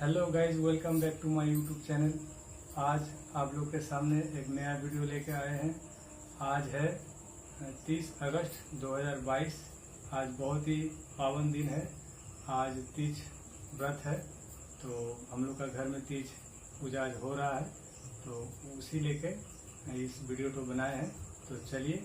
Hello guys, welcome back to my YouTube channel. आज आप लोग के सामने एक नया वीडियो लेके आए हैं। आज है 30 अगस्त 2022। आज बहुत ही पावन दिन है। आज तीज व्रत है, तो हम लोग का घर में तीज पूजा आज हो रहा है, तो उसी लेके इस वीडियो को बनाए हैं। तो चलिए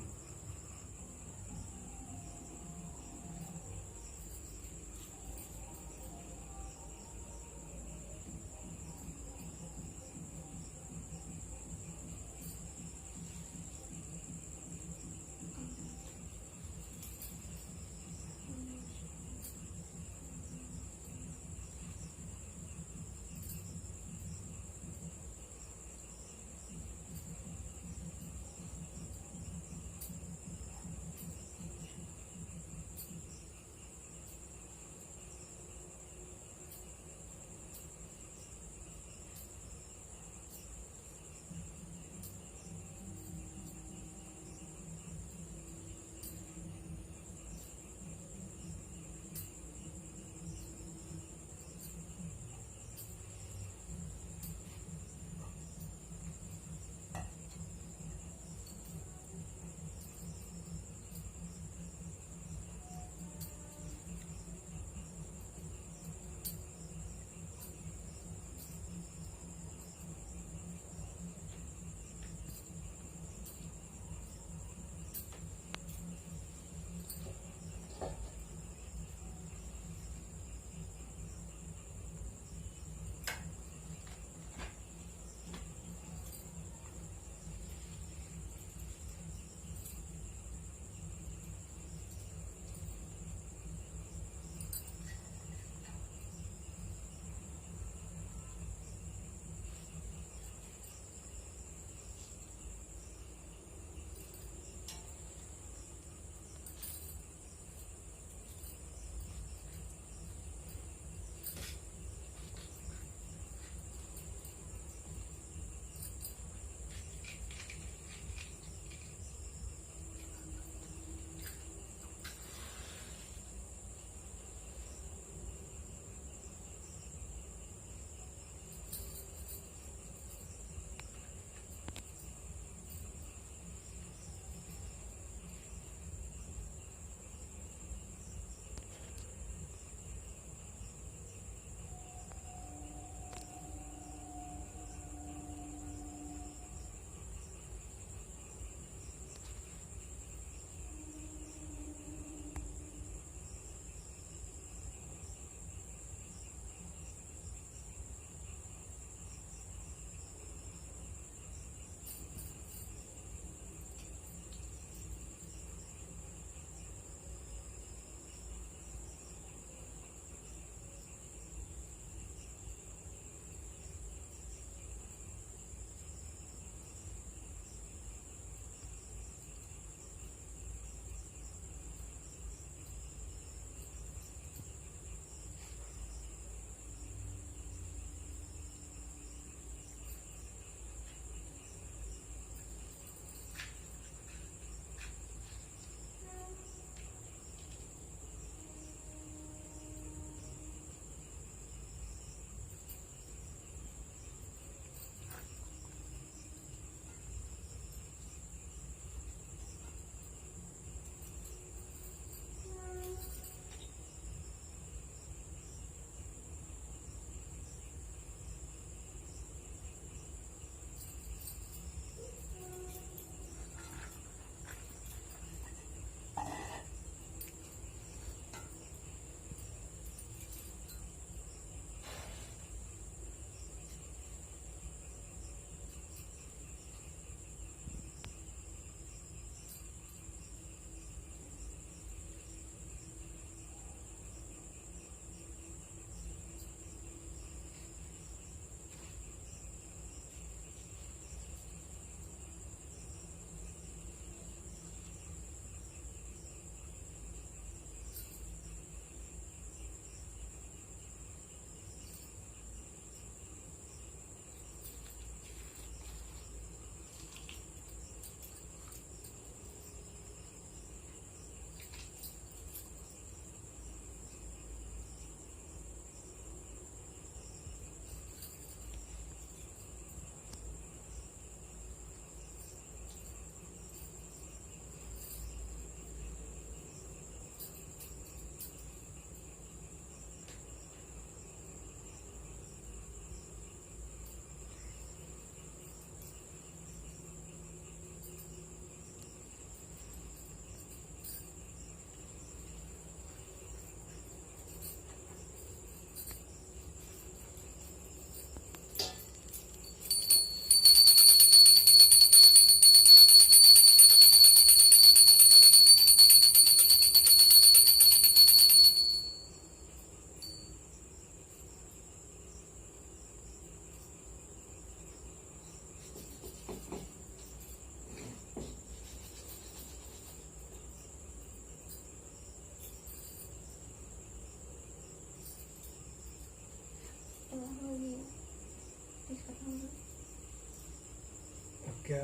क्या?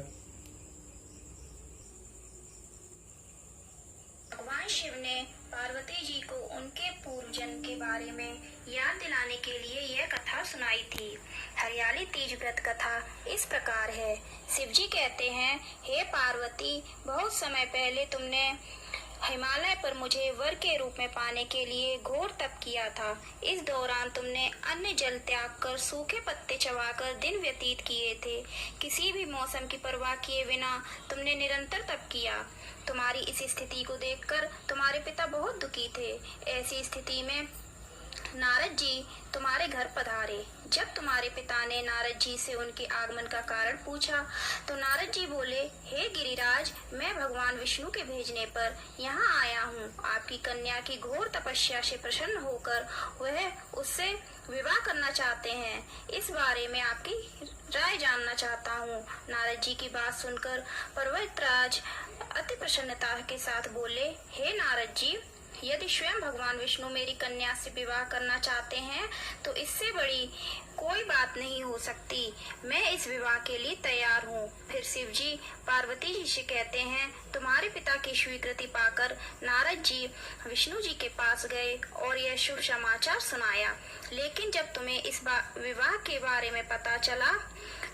भगवान शिव ने पार्वती जी को उनके पूर्व जन्म के बारे में याद दिलाने के लिए यह कथा सुनाई थी। हरियाली तीज व्रत कथा इस प्रकार है। शिव जी कहते हैं, हे पार्वती, बहुत समय पहले तुमने हिमालय पर मुझे वर के रूप में पाने के लिए घोर तप किया था। इस दौरान तुमने अन्न जल त्याग कर सूखे पत्ते चबाकर दिन व्यतीत किए थे। किसी भी मौसम की परवाह किए बिना तुमने निरंतर तप किया। तुम्हारी इस स्थिति को देखकर तुम्हारे पिता बहुत दुखी थे। ऐसी स्थिति में नारद जी तुम्हारे घर पधारे। जब तुम्हारे पिता ने नारद जी से उनके आगमन का कारण पूछा तो नारद जी बोले, हे गिरिराज, मैं भगवान विष्णु के भेजने पर यहाँ आया हूँ। आपकी कन्या की घोर तपस्या से प्रसन्न होकर वह उससे विवाह करना चाहते हैं। इस बारे में आपकी राय जानना चाहता हूँ। नारद जी की बात सुनकर पर्वतराज अति प्रसन्नता के साथ बोले, हे नारद जी, यदि स्वयं भगवान विष्णु मेरी कन्या से विवाह करना चाहते हैं तो इससे बड़ी कोई बात नहीं हो सकती। मैं इस विवाह के लिए तैयार हूँ। फिर शिव जी पार्वती जी से कहते हैं, तुम्हारे पिता की स्वीकृति पाकर नारद जी विष्णु जी के पास गए और यह शुभ समाचार सुनाया। लेकिन जब तुम्हें इस विवाह के बारे में पता चला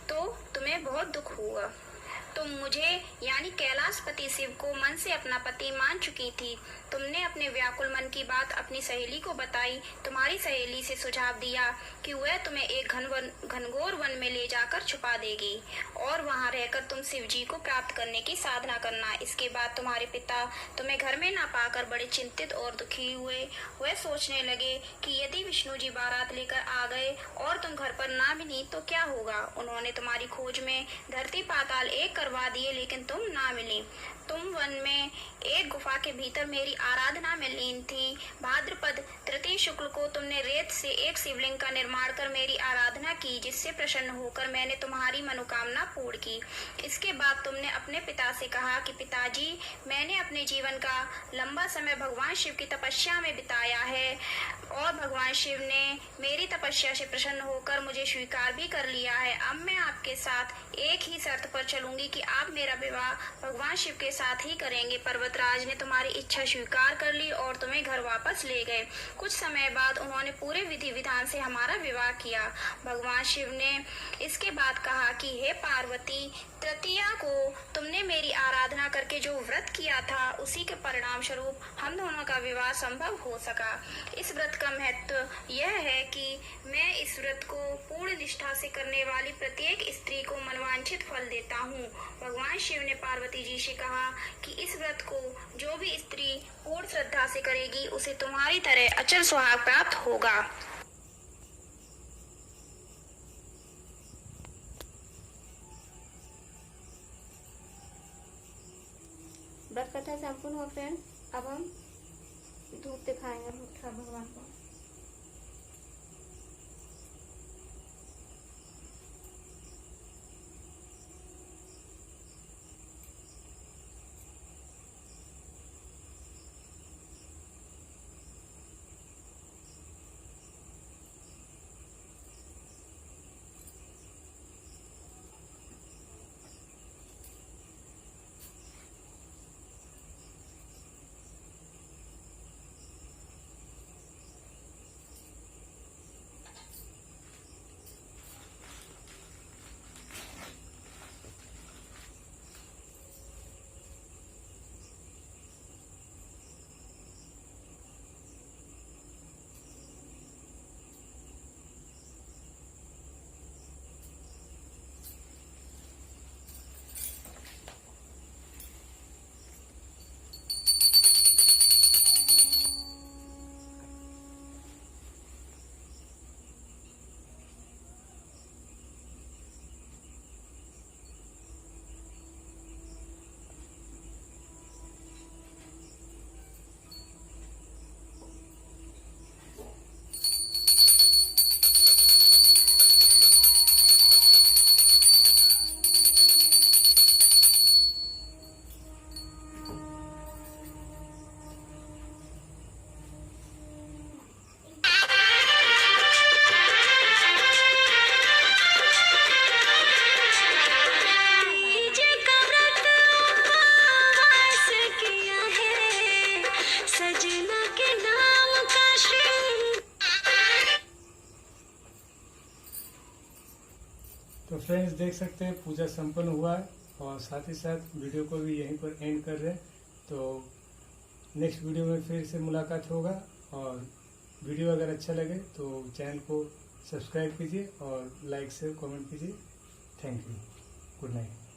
तो तुम्हें बहुत दुख हुआ। तुम मुझे यानी कैलाशपति शिव को मन से अपना पति मान चुकी थी। तुमने अपने व्याकुल मन की बात अपनी सहेली को बताई। तुम्हारी सहेली से सुझाव दिया कि वह तुम्हें एक घनघोर वन में ले जाकर छुपा देगी और वहां रहकर तुम शिव जी को प्राप्त करने की साधना करना। इसके बाद तुम्हारे पिता तुम्हें घर में न पाकर बड़े चिंतित और दुखी हुए। वह सोचने लगे कि यदि विष्णु जी बारात लेकर आ गए और तुम घर पर ना मिली तो क्या होगा। उन्होंने तुम्हारी खोज में धरती पाताल एक करवा दिए, लेकिन तुम ना मिली। तुम वन में एक गुफा के भीतर मेरी आराधना में लीन थी। भाद्रपद तृतीय शुक्ल को तुमने रेत से एक शिवलिंग का निर्माण कर मेरी आराधना की, जिससे प्रसन्न होकर मैंने तुम्हारी मनोकामना पूर्ण की। इसके बाद तुमने अपने पिता से कहा कि पिताजी, मैंने अपने जीवन का लंबा समय भगवान शिव की तपस्या में बिताया है और भगवान शिव ने मेरी तपस्या से प्रसन्न होकर मुझे स्वीकार भी कर लिया है। अब मैं आपके साथ एक ही शर्त पर चलूंगी कि आप मेरा विवाह भगवान शिव के साथ ही करेंगे। पर्वतराज ने तुम्हारी इच्छा स्वीकार कर ली और तुम्हें घर वापस ले गए। कुछ समय बाद उन्होंने पूरे विधि विधान से हमारा विवाह किया। भगवान शिव ने इसके बाद कहा कि हे पार्वती, तृतीया को तुमने मेरी आराधना करके जो व्रत किया था उसी के परिणाम स्वरूप हम दोनों का विवाह संभव हो सका। इस व्रत का महत्व यह है कि मैं इस व्रत को पूर्ण निष्ठा से करने वाली प्रत्येक स्त्री को मनवांछित फल देता हूँ। भगवान शिव ने पार्वती जी से कहा कि इस व्रत को जो भी स्त्री पूर्ण श्रद्धा से करेगी उसे तुम्हारी तरह अचल सुहाग प्राप्त होगा। व्रत कथा संपूर्ण हुआ फ्रेंड। अब हम धूप दिखाएंगे भगवान को। तो फ्रेंड्स देख सकते हैं पूजा संपन्न हुआ है और साथ ही साथ वीडियो को भी यहीं पर एंड कर रहे हैं। तो नेक्स्ट वीडियो में फिर से मुलाकात होगा और वीडियो अगर अच्छा लगे तो चैनल को सब्सक्राइब कीजिए और लाइक से कमेंट कीजिए। Thank you. Good night.